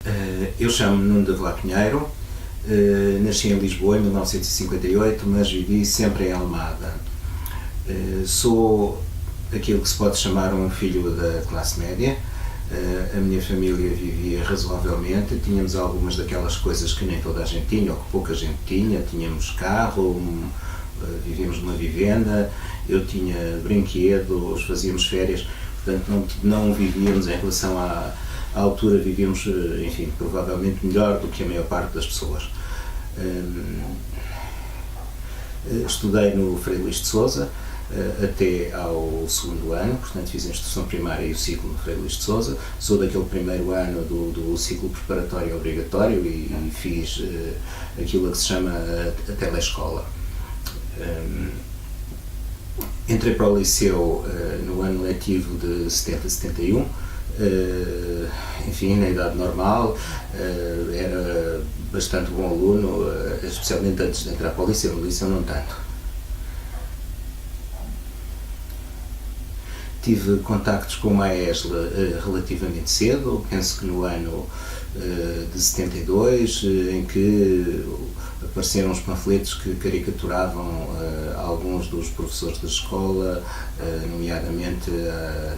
Eu chamo-me Nuno de Avelar Pinheiro, nasci em Lisboa em 1958, mas vivi sempre em Almada. Sou aquilo que se pode chamar um filho da classe média. A minha família vivia razoavelmente, tínhamos algumas daquelas coisas que nem toda a gente tinha, ou que pouca gente tinha. Tínhamos carro, vivíamos numa vivenda, eu tinha brinquedos, fazíamos férias, portanto não vivíamos em relação à altura, vivíamos, enfim, provavelmente melhor do que a maior parte das pessoas. Estudei no Frei Luís de Sousa até ao segundo ano, portanto fiz a instrução primária e o ciclo no Frei Luís de Sousa. Sou daquele primeiro ano do ciclo preparatório obrigatório e fiz aquilo que se chama a telescola. Entrei para o liceu no ano letivo de 70-71, enfim, na idade normal. Era bastante bom aluno, especialmente antes de entrar para o liceu. No liceu não tanto. Tive contactos com a ESLA relativamente cedo, penso que no ano de 72, em que apareceram uns panfletos que caricaturavam alguns dos professores da escola, nomeadamente a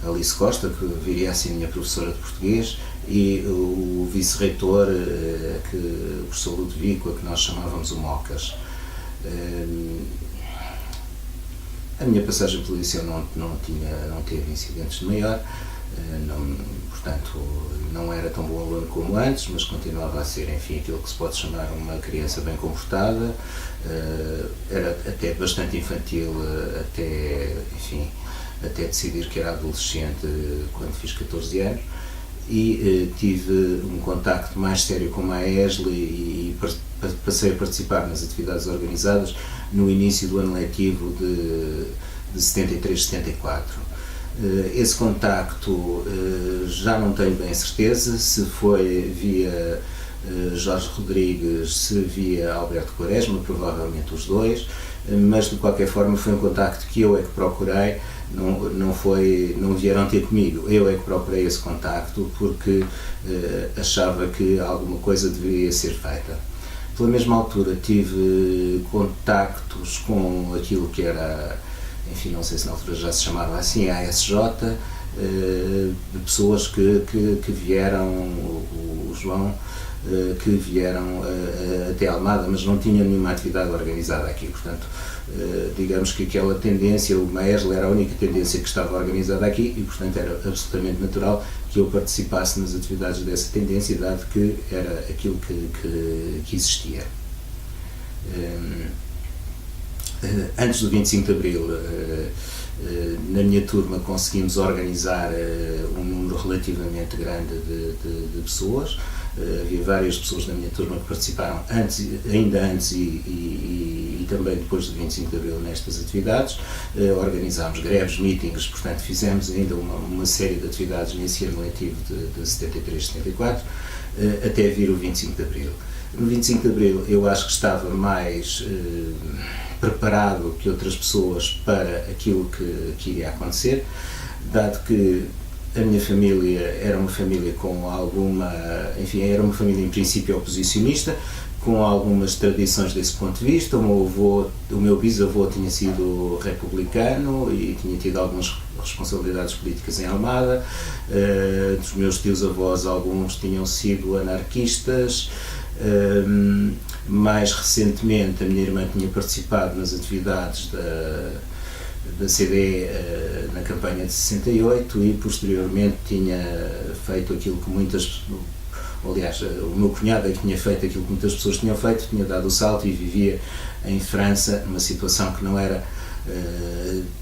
Alice Costa, que viria a ser minha professora de português, e o vice-reitor, o professor Ludovico, a que nós chamávamos o Mocas. A minha passagem pelo liceu não teve incidentes de maior, portanto não era tão bom aluno como antes, mas continuava a ser, enfim, aquilo que se pode chamar uma criança bem comportada. Era até bastante infantil, até decidir que era adolescente quando fiz 14 anos, e tive um contacto mais sério com a ESLA e passei a participar nas atividades organizadas no início do ano letivo de 73-74. Esse contacto já não tenho bem certeza se foi via Jorge Rodrigues, se via Alberto Quaresma, provavelmente os dois, mas de qualquer forma foi um contacto que eu é que procurei. Não vieram ter comigo, eu é que procurei esse contacto porque achava que alguma coisa deveria ser feita. Pela mesma altura tive contactos com aquilo que era, enfim, não sei se na altura já se chamava assim, a ASJ, de pessoas que vieram, o João, que vieram até Almada, mas não tinham nenhuma atividade organizada aqui. Portanto, digamos que aquela tendência, o ESLA era a única tendência que estava organizada aqui e, portanto, era absolutamente natural que eu participasse nas atividades dessa tendência, dado que era aquilo que existia. Antes do 25 de Abril, na minha turma conseguimos organizar um número relativamente grande de pessoas. Havia várias pessoas na minha turma que participaram ainda antes e também depois do 25 de Abril nestas atividades. Organizámos greves, meetings, portanto fizemos ainda uma série de atividades nesse ano letivo de 73-74, até vir o 25 de Abril. No 25 de Abril eu acho que estava mais preparado que outras pessoas para aquilo que iria acontecer, dado que a minha família era uma família com alguma, enfim, era uma família em princípio oposicionista, com algumas tradições desse ponto de vista. O meu bisavô tinha sido republicano e tinha tido algumas responsabilidades políticas em Almada. Dos meus tios-avós, alguns tinham sido anarquistas. Mais recentemente, a minha irmã tinha participado nas atividades da CD na campanha de 68 e posteriormente tinha feito aquilo que aliás, o meu cunhado é que tinha feito aquilo que muitas pessoas tinham feito, tinha dado o salto e vivia em França, numa situação que não era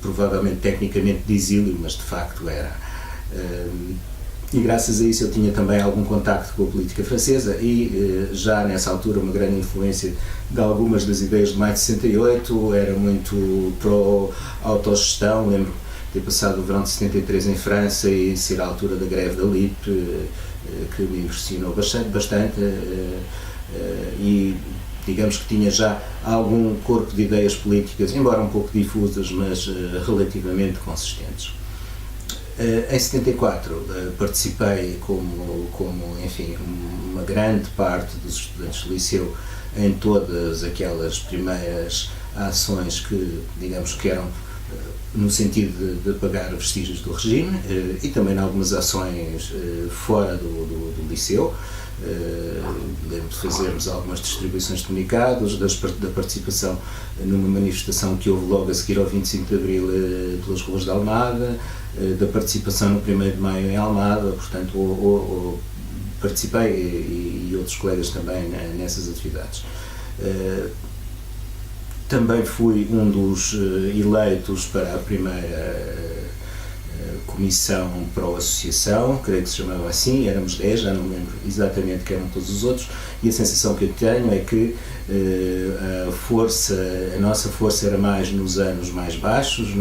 provavelmente tecnicamente de exílio, mas de facto era. E graças a isso eu tinha também algum contacto com a política francesa e já nessa altura uma grande influência de algumas das ideias de maio de 68, era muito pró-autogestão. Lembro de ter passado o verão de 73 em França e ser a altura da greve da LIP, que me impressionou bastante, e digamos que tinha já algum corpo de ideias políticas, embora um pouco difusas, mas relativamente consistentes. Em 74 participei enfim, uma grande parte dos estudantes do liceu em todas aquelas primeiras ações que, digamos, que eram no sentido de apagar vestígios do regime, e também em algumas ações fora do liceu. Lembro de fazermos algumas distribuições de comunicados, da participação numa manifestação que houve logo a seguir ao 25 de Abril pelas ruas de Almada, da participação no 1º de Maio em Almada, portanto participei e outros colegas também nessas atividades. Também fui um dos eleitos para a primeira comissão pró-associação, creio que se chamava assim, éramos 10, já não me lembro exatamente quem eram todos os outros, e a sensação que eu tenho é que a nossa força era mais nos anos mais baixos,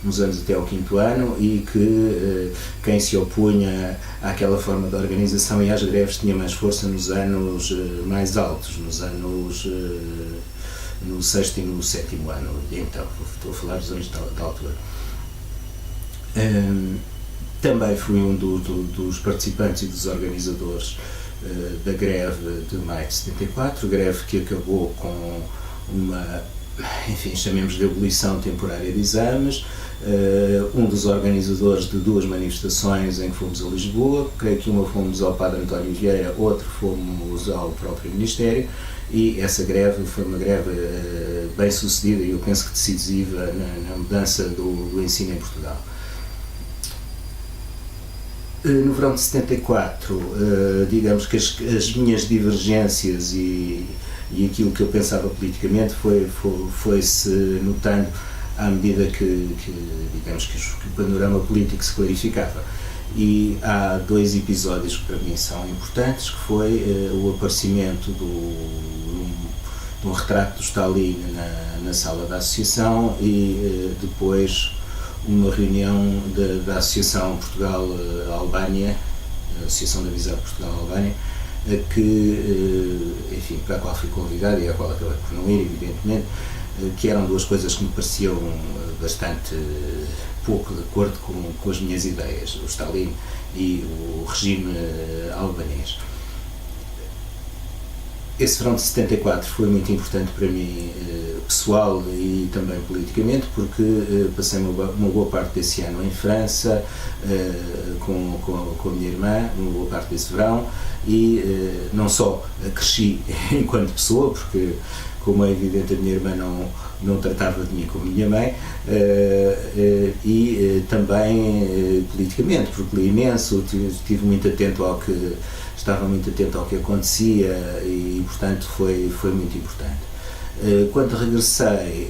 nos anos até ao 5º ano, e que quem se opunha àquela forma de organização e às greves tinha mais força nos anos mais altos, nos anos no 6º e no 7º ano, então estou a falar dos anos da altura. Também fui um dos participantes e dos organizadores da greve de maio de 74, greve que acabou com uma, enfim, chamemos de abolição temporária de exames. Um dos organizadores de 2 manifestações em que fomos a Lisboa, creio que uma fomos ao Padre António Vieira, outra fomos ao próprio Ministério, e essa greve foi uma greve bem sucedida e eu penso que decisiva na mudança do ensino em Portugal. No verão de 74, digamos que as minhas divergências e aquilo que eu pensava politicamente foi-se notando à medida que digamos que o panorama político se clarificava. E há 2 episódios que para mim são importantes, que foi o aparecimento de um retrato do Stalin na sala da associação e depois uma reunião da Associação Portugal-Albânia, a Associação da Visão Portugal-Albânia, enfim, para a qual fui convidado e à qual acabei por não ir, evidentemente, que eram 2 coisas que me pareciam bastante pouco de acordo com as minhas ideias, o Stalin e o regime albanês. Esse verão de 74 foi muito importante para mim, pessoal e também politicamente, porque passei uma boa parte desse ano em França com a minha irmã, uma boa parte desse verão, e não só cresci enquanto pessoa, porque, como é evidente, a minha irmã não tratava de mim como minha mãe, e também politicamente, porque li imenso, estava muito atento ao que acontecia e, portanto, foi muito importante. Quando regressei,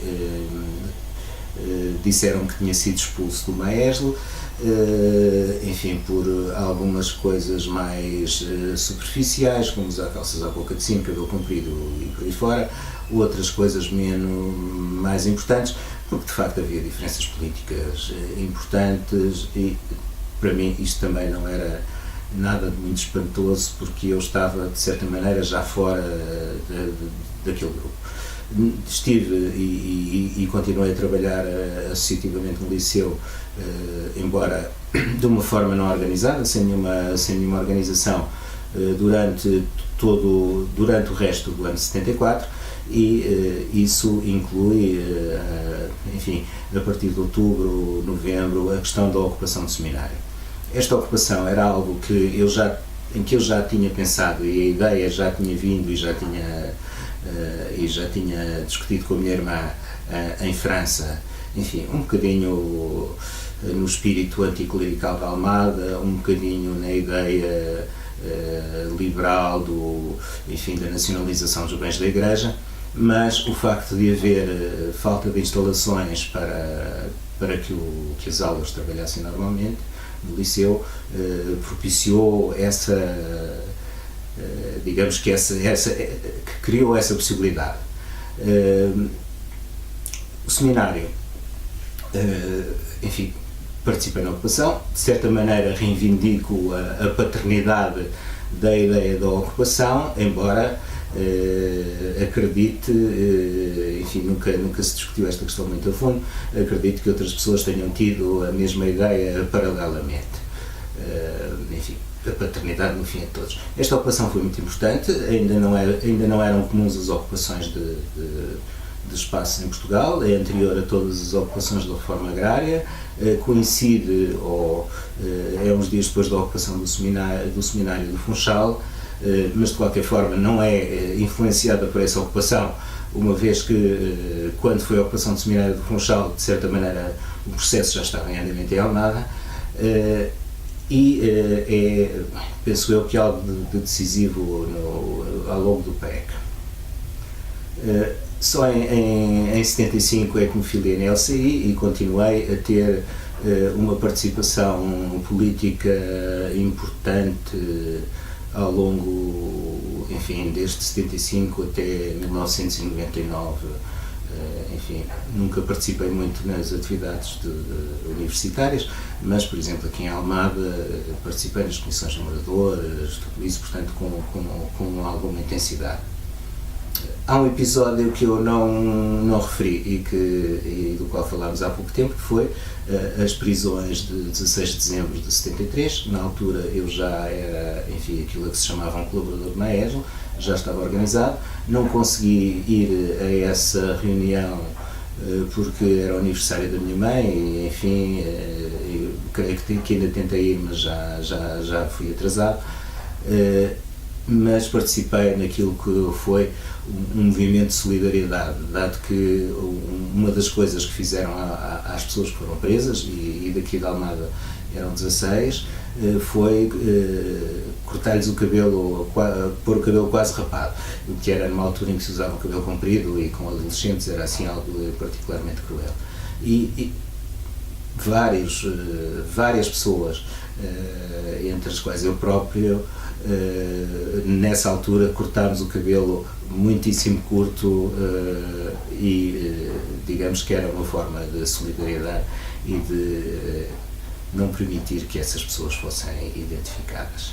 disseram que tinha sido expulso do Maesle, enfim, por algumas coisas mais superficiais, como usar calças à boca de cima, cabelo comprido e por aí fora, outras coisas mais importantes, porque de facto havia diferenças políticas importantes e para mim isto também não era nada de muito espantoso, porque eu estava de certa maneira já fora daquele grupo. Estive e continuei a trabalhar associativamente no liceu, embora de uma forma não organizada, sem nenhuma organização, durante o resto do ano de 74, e isso inclui, enfim, a partir de outubro, novembro, a questão da ocupação do seminário. Esta ocupação era algo em que eu já tinha pensado, e a ideia já tinha vindo e já tinha discutido com a minha irmã em França, enfim, um bocadinho no espírito anticlerical da Almada, um bocadinho na ideia liberal da nacionalização dos bens da Igreja, mas o facto de haver falta de instalações para que as aulas trabalhassem normalmente no liceu propiciou digamos que criou essa possibilidade. O seminário, enfim, participei na ocupação, de certa maneira reivindico a paternidade da ideia da ocupação, embora acredite, enfim, nunca se discutiu esta questão muito a fundo, acredito que outras pessoas tenham tido a mesma ideia paralelamente. Enfim, a paternidade no fim de todos. Esta ocupação foi muito importante, ainda não eram comuns as ocupações de espaços em Portugal, é anterior a todas as ocupações da reforma agrária, coincide, é uns dias depois da ocupação do seminário do Funchal, mas de qualquer forma não é influenciada por essa ocupação, uma vez que quando foi a ocupação do seminário do Funchal, de certa maneira o processo já estava em andamento em Almada, penso eu que algo de decisivo ao longo do PEC. Só em 75 é que me filiei na LCI e continuei a ter uma participação política importante ao longo, enfim, desde 75 até 1999. Enfim, nunca participei muito nas atividades universitárias, mas, por exemplo, aqui em Almada participei nas comissões de moradores, tudo isso, portanto, com alguma intensidade. Há um episódio que eu não referi e do qual falámos há pouco tempo, que foi as prisões de 16 de dezembro de 73. Na altura eu já era, enfim, aquilo que se chamava um colaborador de Maesl, já estava organizado. Não consegui ir a essa reunião porque era o aniversário da minha mãe e, enfim, eu creio que ainda tentei ir, mas já fui atrasado. Mas participei naquilo que foi um movimento de solidariedade, dado que uma das coisas que fizeram às pessoas que foram presas, e daqui de Almada eram 16, foi cortar-lhes o cabelo, pôr o cabelo quase rapado, o que era numa altura em que se usava o cabelo comprido e com adolescentes era assim algo particularmente cruel. E várias pessoas, entre as quais eu próprio, nessa altura cortámos o cabelo muitíssimo curto e digamos que era uma forma de solidariedade e de não permitir que essas pessoas fossem identificadas.